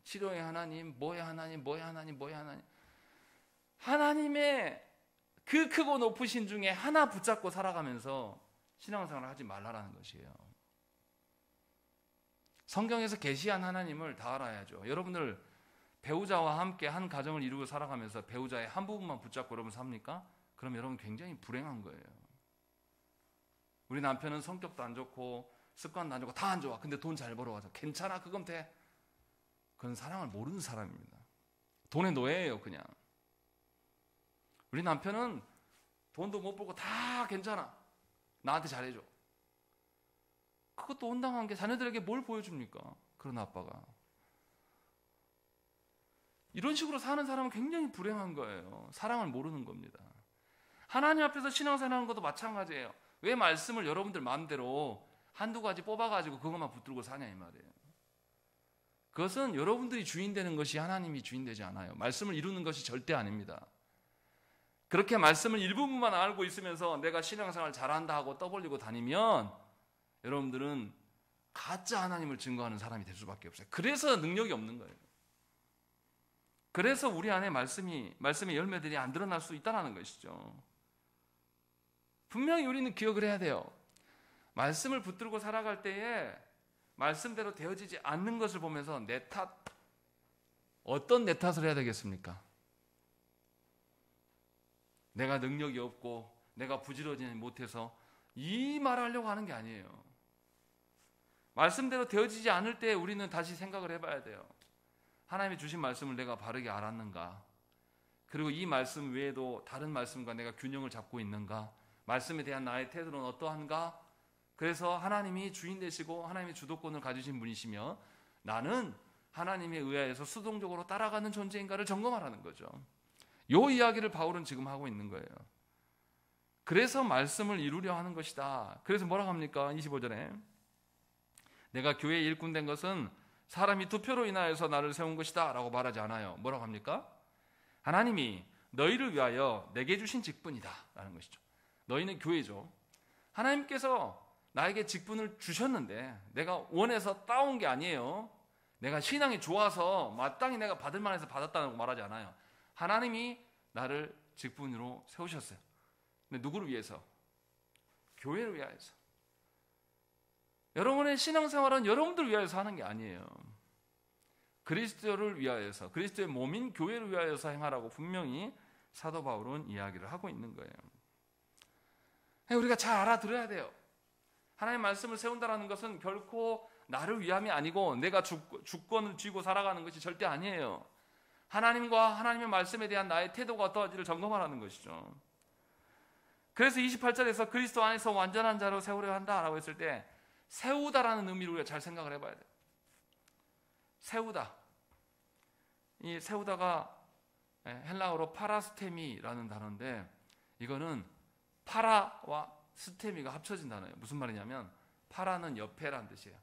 치료의 하나님, 뭐의 하나님, 뭐의 하나님, 뭐의 하나님. 하나님의 그 크고 높으신 중에 하나 붙잡고 살아가면서 신앙생활을 하지 말라라는 것이에요. 성경에서 계시한 하나님을 다 알아야죠. 여러분들 배우자와 함께 한 가정을 이루고 살아가면서 배우자의 한 부분만 붙잡고 여러분 삽니까? 그럼 여러분 굉장히 불행한 거예요. 우리 남편은 성격도 안 좋고 습관도 안 좋고 다 안 좋아. 근데 돈 잘 벌어가지고 괜찮아, 그건 돼. 그건 사랑을 모르는 사람입니다. 돈의 노예예요, 그냥. 우리 남편은 돈도 못 벌고 다 괜찮아, 나한테 잘해줘. 그것도 온당한 게 자녀들에게 뭘 보여줍니까? 그런 아빠가. 이런 식으로 사는 사람은 굉장히 불행한 거예요. 사랑을 모르는 겁니다. 하나님 앞에서 신앙생활하는 것도 마찬가지예요. 왜 말씀을 여러분들 마음대로 한두 가지 뽑아가지고 그것만 붙들고 사냐 이 말이에요. 그것은 여러분들이 주인 되는 것이 하나님이 주인 되지 않아요. 말씀을 이루는 것이 절대 아닙니다. 그렇게 말씀을 일부분만 알고 있으면서 내가 신앙생활 잘한다 하고 떠벌리고 다니면 여러분들은 가짜 하나님을 증거하는 사람이 될 수밖에 없어요. 그래서 능력이 없는 거예요. 그래서 우리 안에 말씀의 열매들이 안 드러날 수 있다는 것이죠. 분명히 우리는 기억을 해야 돼요. 말씀을 붙들고 살아갈 때에 말씀대로 되어지지 않는 것을 보면서 내 탓, 어떤 내 탓을 해야 되겠습니까? 내가 능력이 없고 내가 부지런히 못해서 이 말하려고 하는 게 아니에요. 말씀대로 되어지지 않을 때 우리는 다시 생각을 해봐야 돼요. 하나님이 주신 말씀을 내가 바르게 알았는가? 그리고 이 말씀 외에도 다른 말씀과 내가 균형을 잡고 있는가? 말씀에 대한 나의 태도는 어떠한가? 그래서 하나님이 주인 되시고 하나님이 주도권을 가지신 분이시며 나는 하나님에 의하여서 수동적으로 따라가는 존재인가를 점검하라는 거죠. 이 이야기를 바울은 지금 하고 있는 거예요. 그래서 말씀을 이루려 하는 것이다. 그래서 뭐라고 합니까? 25절에 내가 교회의 일꾼 된 것은 사람이 투표로 인하여서 나를 세운 것이다 라고 말하지 않아요. 뭐라고 합니까? 하나님이 너희를 위하여 내게 주신 직분이다 라는 것이죠. 너희는 교회죠. 하나님께서 나에게 직분을 주셨는데 내가 원해서 따온 게 아니에요. 내가 신앙이 좋아서 마땅히 내가 받을 만해서 받았다고 말하지 않아요. 하나님이 나를 직분으로 세우셨어요. 근데 누구를 위해서? 교회를 위하여서. 여러분의 신앙생활은 여러분들을 위하여서 하는 게 아니에요. 그리스도를 위하여서, 그리스도의 몸인 교회를 위하여서 행하라고 분명히 사도 바울은 이야기를 하고 있는 거예요. 우리가 잘 알아들어야 돼요. 하나님의 말씀을 세운다는 것은 결코 나를 위함이 아니고 내가 주권을 쥐고 살아가는 것이 절대 아니에요. 하나님과 하나님의 말씀에 대한 나의 태도가 어떠한지를 점검하라는 것이죠. 그래서 28절에서 그리스도 안에서 완전한 자로 세우려 한다라고 했을 때 세우다라는 의미를 우리가 잘 생각을 해봐야 돼요. 세우다. 이 세우다가 헬라어로 파라스테미라는 단어인데 이거는 파라와 스테미가 합쳐진 단어예요. 무슨 말이냐면 파라는 옆에라는 뜻이에요.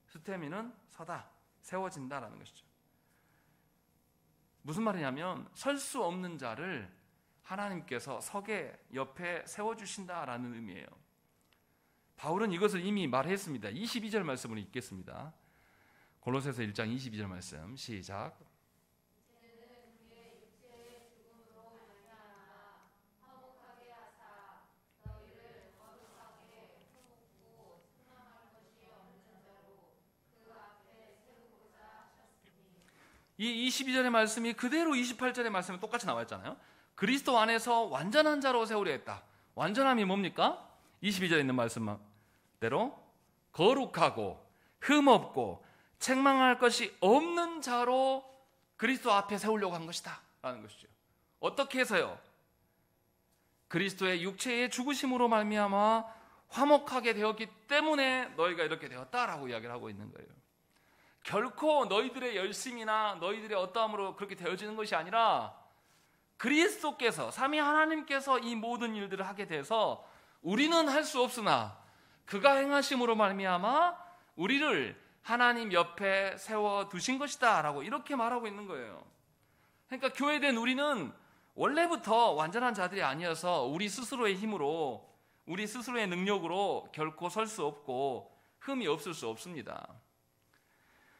스테미는 서다, 세워진다라는 것이죠. 무슨 말이냐면 설 수 없는 자를 하나님께서 서게 옆에 세워주신다라는 의미예요. 바울은 이것을 이미 말했습니다. 22절 말씀을 읽겠습니다. 골로새서 1장 22절 말씀 시작. 이 22절의 말씀이 그대로 28절의 말씀에 똑같이 나와 있잖아요. 그리스도 안에서 완전한 자로 세우려 했다. 완전함이 뭡니까? 22절에 있는 말씀대로 거룩하고 흠없고 책망할 것이 없는 자로 그리스도 앞에 세우려고 한 것이다 라는 것이죠. 어떻게 해서요? 그리스도의 육체의 죽으심으로 말미암아 화목하게 되었기 때문에 너희가 이렇게 되었다라고 이야기를 하고 있는 거예요. 결코 너희들의 열심이나 너희들의 어떠함으로 그렇게 되어지는 것이 아니라 그리스도께서, 삼위 하나님께서 이 모든 일들을 하게 돼서 우리는 할 수 없으나 그가 행하심으로 말미암아 우리를 하나님 옆에 세워두신 것이다 라고 이렇게 말하고 있는 거예요. 그러니까 교회된 우리는 원래부터 완전한 자들이 아니어서 우리 스스로의 힘으로, 우리 스스로의 능력으로 결코 설 수 없고 흠이 없을 수 없습니다.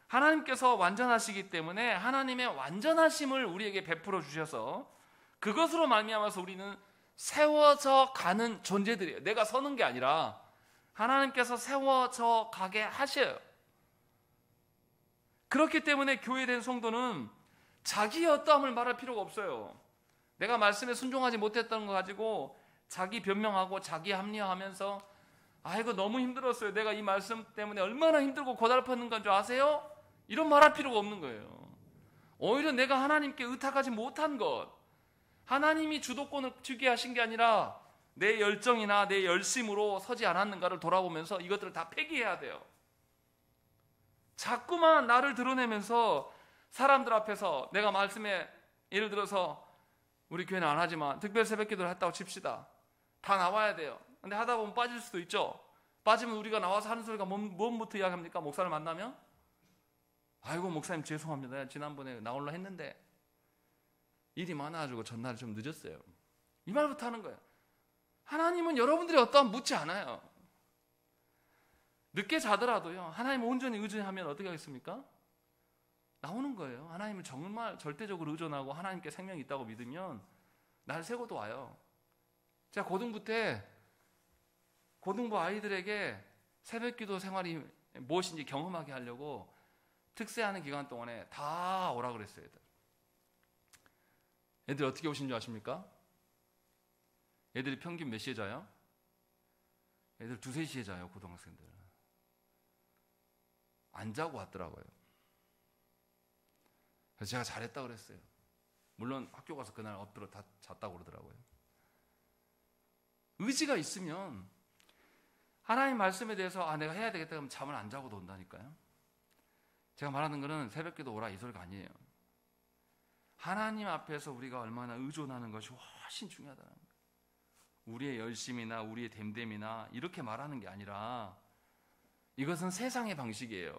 하나님께서 완전하시기 때문에 하나님의 완전하심을 우리에게 베풀어 주셔서 그것으로 말미암아서 우리는 세워져 가는 존재들이에요. 내가 서는 게 아니라 하나님께서 세워져 가게 하셔요. 그렇기 때문에 교회된 성도는 자기의 어떠함을 말할 필요가 없어요. 내가 말씀에 순종하지 못했다는 거 가지고 자기 변명하고 자기 합리화하면서 아이고 너무 힘들었어요. 내가 이 말씀 때문에 얼마나 힘들고 고달팠는가 줄 아세요? 이런 말할 필요가 없는 거예요. 오히려 내가 하나님께 의탁하지 못한 것, 하나님이 주도권을 쥐게 하신 게 아니라 내 열정이나 내 열심으로 서지 않았는가를 돌아보면서 이것들을 다 폐기해야 돼요. 자꾸만 나를 드러내면서 사람들 앞에서 내가 말씀에 예를 들어서 우리 교회는 안 하지만 특별 새벽기도를 했다고 칩시다. 다 나와야 돼요. 근데 하다 보면 빠질 수도 있죠. 빠지면 우리가 나와서 하는 소리가 뭔부터 이야기합니까? 목사를 만나면? 아이고 목사님 죄송합니다. 지난번에 나올라 했는데 일이 많아가지고 전날 좀 늦었어요. 이 말부터 하는 거예요. 하나님은 여러분들이 어떠한 묻지 않아요. 늦게 자더라도요. 하나님을 온전히 의존하면 어떻게 하겠습니까? 나오는 거예요. 하나님을 정말 절대적으로 의존하고 하나님께 생명이 있다고 믿으면 날 새고도 와요. 제가 고등부 때 고등부 아이들에게 새벽기도 생활이 무엇인지 경험하게 하려고 특세하는 기간 동안에 다 오라 그랬어요. 애들 어떻게 오신 줄 아십니까? 애들이 평균 몇 시에 자요? 애들 2, 3시에 자요. 고등학생들. 안 자고 왔더라고요. 그래서 제가 잘했다고 그랬어요. 물론 학교 가서 그날 엎드려 다 잤다고 그러더라고요. 의지가 있으면 하나님 말씀에 대해서 내가 해야 되겠다 그러면 잠을 안 자고도 온다니까요. 제가 말하는 거는 새벽기도 오라 이 소리가 아니에요. 하나님 앞에서 우리가 얼마나 의존하는 것이 훨씬 중요하다는 거예요. 우리의 열심이나 우리의 됨됨이나 이렇게 말하는 게 아니라 이것은 세상의 방식이에요.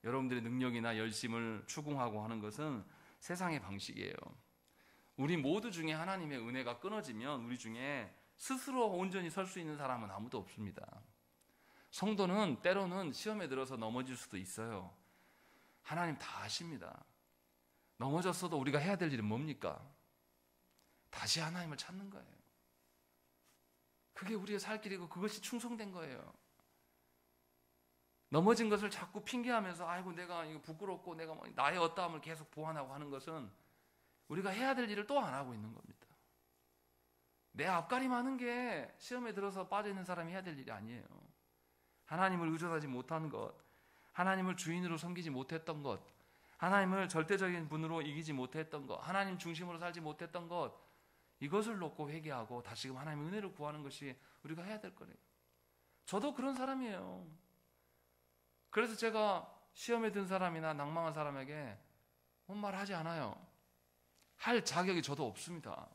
여러분들의 능력이나 열심을 추궁하고 하는 것은 세상의 방식이에요. 우리 모두 중에 하나님의 은혜가 끊어지면 우리 중에 스스로 온전히 설 수 있는 사람은 아무도 없습니다. 성도는 때로는 시험에 들어서 넘어질 수도 있어요. 하나님 다 아십니다. 넘어졌어도 우리가 해야 될 일은 뭡니까? 다시 하나님을 찾는 거예요. 그게 우리의 살 길이고 그것이 충성된 거예요. 넘어진 것을 자꾸 핑계하면서 아이고 내가 이거 부끄럽고 내가 나의 어떠함을 계속 보완하고 하는 것은 우리가 해야 될 일을 또 안 하고 있는 겁니다. 내 앞가림하는 게 시험에 들어서 빠져있는 사람이 해야 될 일이 아니에요. 하나님을 의존하지 못한 것, 하나님을 주인으로 섬기지 못했던 것, 하나님을 절대적인 분으로 이기지 못했던 것, 하나님 중심으로 살지 못했던 것, 이것을 놓고 회개하고 다시금 하나님의 은혜를 구하는 것이 우리가 해야 될 거예요. 저도 그런 사람이에요. 그래서 제가 시험에 든 사람이나 낭망한 사람에게 뭔 말 하지 않아요. 할 자격이 저도 없습니다.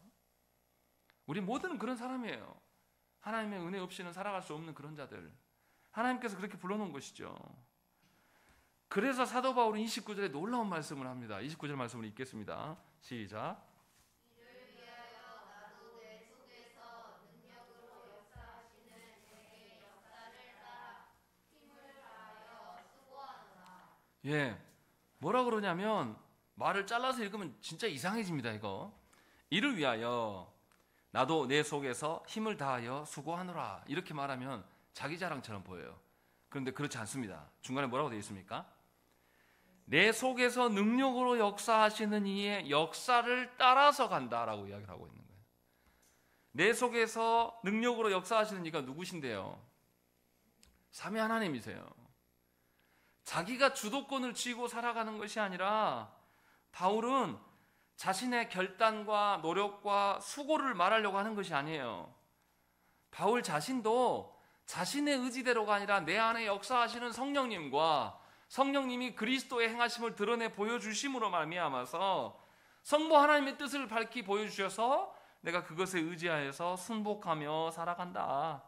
우리 모두는 그런 사람이에요. 하나님의 은혜 없이는 살아갈 수 없는 그런 자들. 하나님께서 그렇게 불러놓은 것이죠. 그래서 사도 바울은 29절에 놀라운 말씀을 합니다. 29절 말씀을 읽겠습니다. 시작. 이를 위하여 나도 내 속에서 능력으로 역사하시는 그의 역사를 따라 힘을 다하여 수고하노라. 예, 뭐라 그러냐면 말을 잘라서 읽으면 진짜 이상해집니다. 이거. 이를 위하여 나도 내 속에서 힘을 다하여 수고하노라. 이렇게 말하면 자기 자랑처럼 보여요. 그런데 그렇지 않습니다. 중간에 뭐라고 되어 있습니까? 내 속에서 능력으로 역사하시는 이의 역사를 따라서 간다라고 이야기를 하고 있는 거예요. 내 속에서 능력으로 역사하시는 이가 누구신데요? 삼위 하나님이세요. 자기가 주도권을 쥐고 살아가는 것이 아니라 바울은 자신의 결단과 노력과 수고를 말하려고 하는 것이 아니에요. 바울 자신도 자신의 의지대로가 아니라 내 안에 역사하시는 성령님과 성령님이 그리스도의 행하심을 드러내 보여주심으로 말미암아서 성부 하나님의 뜻을 밝히 보여주셔서 내가 그것에 의지하여서 순복하며 살아간다.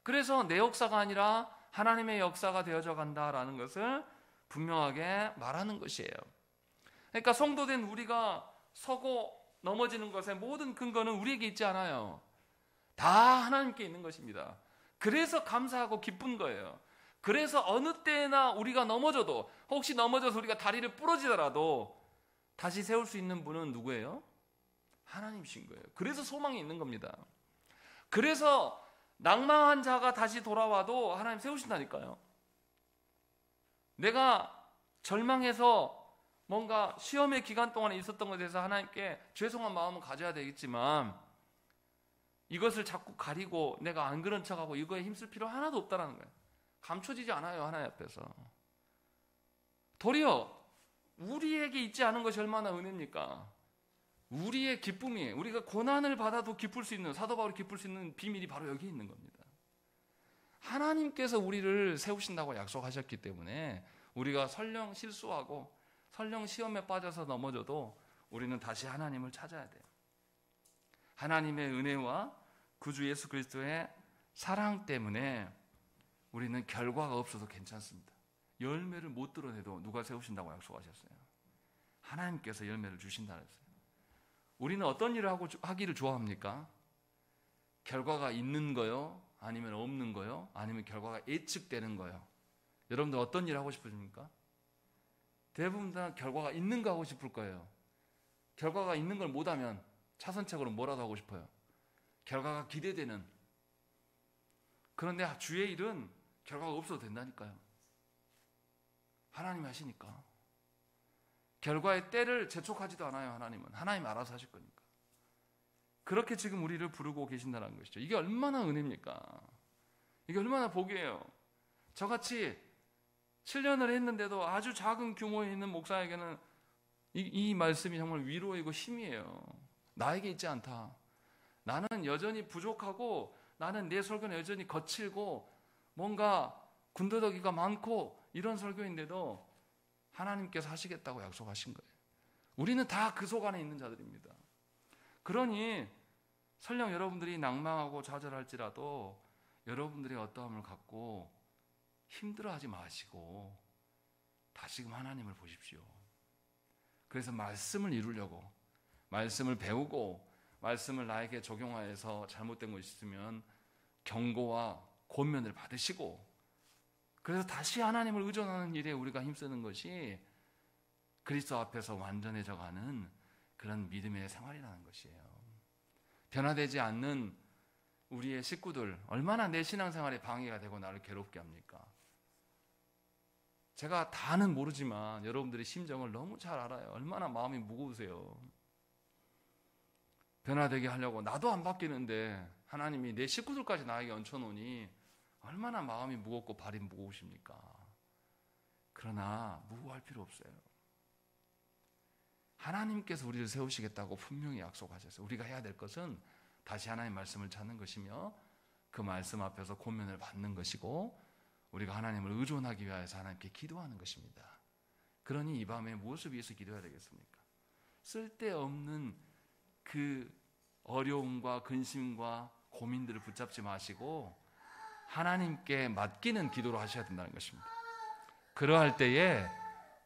그래서 내 역사가 아니라 하나님의 역사가 되어져 간다라는 것을 분명하게 말하는 것이에요. 그러니까 성도된 우리가 서고 넘어지는 것의 모든 근거는 우리에게 있지 않아요. 다 하나님께 있는 것입니다. 그래서 감사하고 기쁜 거예요. 그래서 어느 때나 우리가 넘어져도, 혹시 넘어져서 우리가 다리를 부러지더라도 다시 세울 수 있는 분은 누구예요? 하나님이신 거예요. 그래서 소망이 있는 겁니다. 그래서 낭망한 자가 다시 돌아와도 하나님 세우신다니까요. 내가 절망해서 뭔가 시험의 기간 동안에 있었던 것에 대해서 하나님께 죄송한 마음은 가져야 되겠지만 이것을 자꾸 가리고 내가 안 그런 척하고 이거에 힘쓸 필요 하나도 없다는 거예요. 감춰지지 않아요. 하나님 앞에서. 도리어 우리에게 있지 않은 것이 얼마나 은혜입니까? 우리의 기쁨이, 우리가 고난을 받아도 기쁠 수 있는, 사도 바울이 기쁠 수 있는 비밀이 바로 여기 있는 겁니다. 하나님께서 우리를 세우신다고 약속하셨기 때문에 우리가 설령 실수하고 설령 시험에 빠져서 넘어져도 우리는 다시 하나님을 찾아야 돼요. 하나님의 은혜와 구주 예수 그리스도의 사랑 때문에 우리는 결과가 없어도 괜찮습니다. 열매를 못 드러내도 누가 세우신다고 약속하셨어요? 하나님께서 열매를 주신다 그랬어요. 우리는 어떤 일을 하기를 좋아합니까? 결과가 있는 거요? 아니면 없는 거요? 아니면 결과가 예측되는 거요? 여러분들 어떤 일을 하고 싶으십니까? 대부분 다 결과가 있는 거 하고 싶을 거예요. 결과가 있는 걸 못하면 차선책으로 뭐라도 하고 싶어요. 결과가 기대되는. 그런데 주의 일은 결과가 없어도 된다니까요. 하나님이 하시니까. 결과의 때를 재촉하지도 않아요. 하나님은. 하나님 알아서 하실 거니까. 그렇게 지금 우리를 부르고 계신다는 것이죠. 이게 얼마나 은혜입니까? 이게 얼마나 복이에요. 저같이 7년을 했는데도 아주 작은 규모에 있는 목사에게는 이 말씀이 정말 위로이고 힘이에요. 나에게 있지 않다. 나는 여전히 부족하고 나는 내 설교는 여전히 거칠고 뭔가 군더더기가 많고 이런 설교인데도 하나님께서 하시겠다고 약속하신 거예요. 우리는 다 그 속 안에 있는 자들입니다. 그러니 설령 여러분들이 낭망하고 좌절할지라도 여러분들의 어떠함을 갖고 힘들어하지 마시고 다시금 하나님을 보십시오. 그래서 말씀을 이루려고, 말씀을 배우고 말씀을 나에게 적용하여서 잘못된 것이 있으면 경고와 권면을 받으시고, 그래서 다시 하나님을 의존하는 일에 우리가 힘쓰는 것이 그리스도 앞에서 완전해져가는 그런 믿음의 생활이라는 것이에요. 변화되지 않는 우리의 식구들, 얼마나 내 신앙생활에 방해가 되고 나를 괴롭게 합니까? 제가 다는 모르지만 여러분들의 심정을 너무 잘 알아요. 얼마나 마음이 무거우세요. 변화되게 하려고 나도 안 바뀌는데 하나님이 내 식구들까지 나에게 얹혀놓으니 얼마나 마음이 무겁고 발이 무거우십니까? 그러나 무거워할 필요 없어요. 하나님께서 우리를 세우시겠다고 분명히 약속하셨어요. 우리가 해야 될 것은 다시 하나님의 말씀을 찾는 것이며 그 말씀 앞에서 권면을 받는 것이고 우리가 하나님을 의존하기 위해서 하나님께 기도하는 것입니다. 그러니 이 밤에 무엇을 위해서 기도해야 되겠습니까? 쓸데없는 그 어려움과 근심과 고민들을 붙잡지 마시고 하나님께 맡기는 기도로 하셔야 된다는 것입니다. 그러할 때에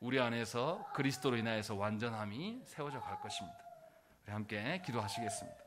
우리 안에서 그리스도로 인하여서 완전함이 세워져 갈 것입니다. 우리 함께 기도하시겠습니다.